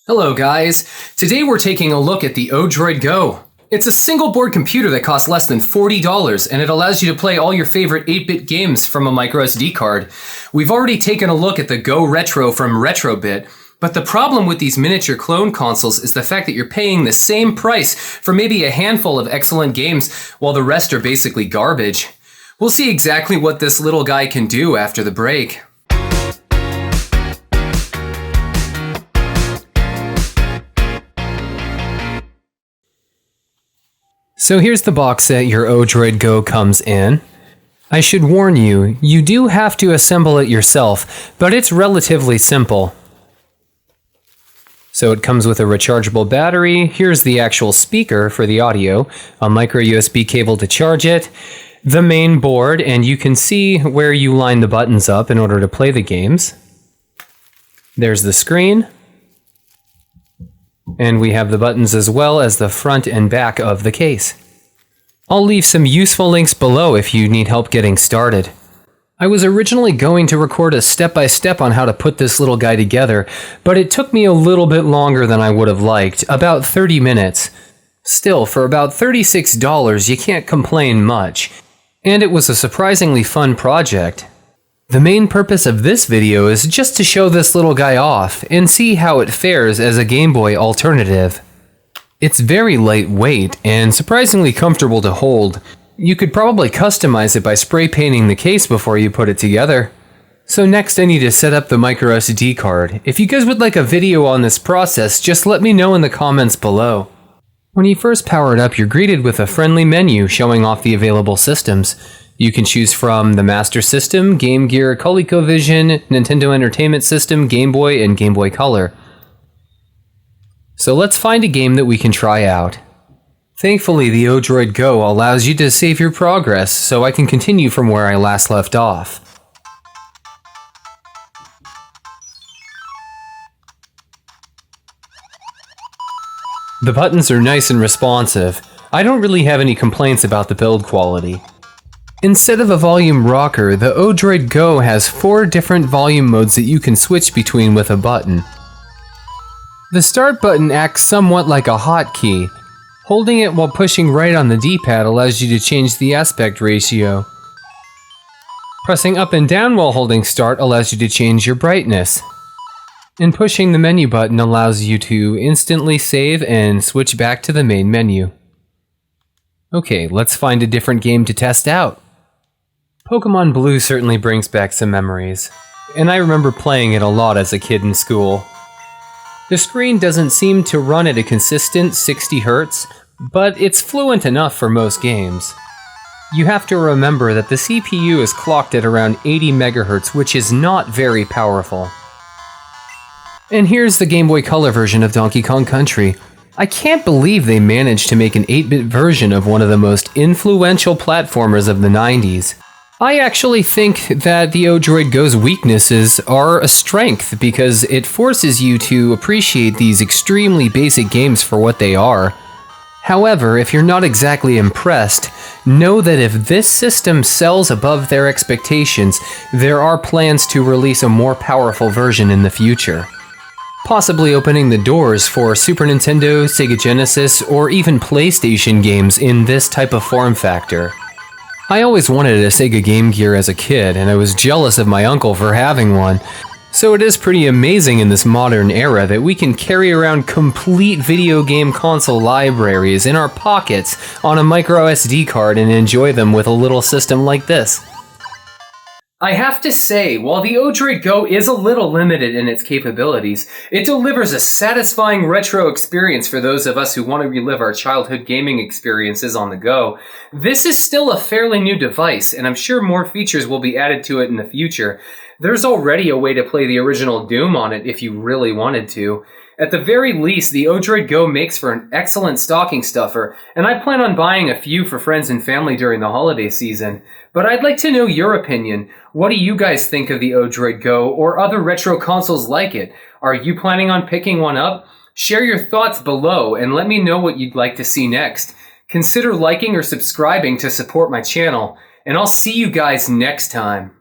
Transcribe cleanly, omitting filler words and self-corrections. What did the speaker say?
Hello guys, today we're taking a look at the Odroid Go. It's a single board computer that costs less than $40 and it allows you to play all your favorite 8-bit games from a microSD card. We've already taken a look at the Go Retro from Retrobit, but the problem with these miniature clone consoles is the fact that you're paying the same price for maybe a handful of excellent games while the rest are basically garbage. We'll see exactly what this little guy can do after the break. So here's the box that your Odroid Go comes in. I should warn you, you do have to assemble it yourself, but it's relatively simple. So it comes with a rechargeable battery, here's the actual speaker for the audio, a micro USB cable to charge it, the main board, and you can see where you line the buttons up in order to play the games. There's the screen. And we have the buttons as well as the front and back of the case. I'll leave some useful links below if you need help getting started. I was originally going to record a step-by-step on how to put this little guy together, but it took me a little bit longer than I would have liked, about 30 minutes. Still, for about $36, you can't complain much. And it was a surprisingly fun project. The main purpose of this video is just to show this little guy off and see how it fares as a Gameboy alternative. It's very lightweight and surprisingly comfortable to hold. You could probably customize it by spray painting the case before you put it together. So next I need to set up the microSD card. If you guys would like a video on this process, just let me know in the comments below. When you first power it up, you're greeted with a friendly menu showing off the available systems. You can choose from the Master System, Game Gear, ColecoVision, Nintendo Entertainment System, Game Boy, and Game Boy Color. So let's find a game that we can try out. Thankfully, the Odroid Go allows you to save your progress, so I can continue from where I last left off. The buttons are nice and responsive. I don't really have any complaints about the build quality. Instead of a volume rocker, the Odroid Go has 4 different volume modes that you can switch between with a button. The start button acts somewhat like a hotkey. Holding it while pushing right on the D-pad allows you to change the aspect ratio. Pressing up and down while holding start allows you to change your brightness. And pushing the menu button allows you to instantly save and switch back to the main menu. Okay, let's find a different game to test out. Pokemon Blue certainly brings back some memories, and I remember playing it a lot as a kid in school. The screen doesn't seem to run at a consistent 60 Hz, but it's fluent enough for most games. You have to remember that the CPU is clocked at around 80 MHz, which is not very powerful. And here's the Game Boy Color version of Donkey Kong Country. I can't believe they managed to make an 8-bit version of one of the most influential platformers of the 90s. I actually think that the Odroid Go's weaknesses are a strength because it forces you to appreciate these extremely basic games for what they are. However, if you're not exactly impressed, know that if this system sells above their expectations, there are plans to release a more powerful version in the future. Possibly opening the doors for Super Nintendo, Sega Genesis, or even PlayStation games in this type of form factor. I always wanted a Sega Game Gear as a kid, and I was jealous of my uncle for having one. So it is pretty amazing in this modern era that we can carry around complete video game console libraries in our pockets on a micro SD card and enjoy them with a little system like this. I have to say, while the Odroid Go is a little limited in its capabilities, it delivers a satisfying retro experience for those of us who want to relive our childhood gaming experiences on the go. This is still a fairly new device, and I'm sure more features will be added to it in the future. There's already a way to play the original Doom on it if you really wanted to. At the very least, the Odroid Go makes for an excellent stocking stuffer, and I plan on buying a few for friends and family during the holiday season. But I'd like to know your opinion. What do you guys think of the Odroid Go or other retro consoles like it? Are you planning on picking one up? Share your thoughts below and let me know what you'd like to see next. Consider liking or subscribing to support my channel, and I'll see you guys next time.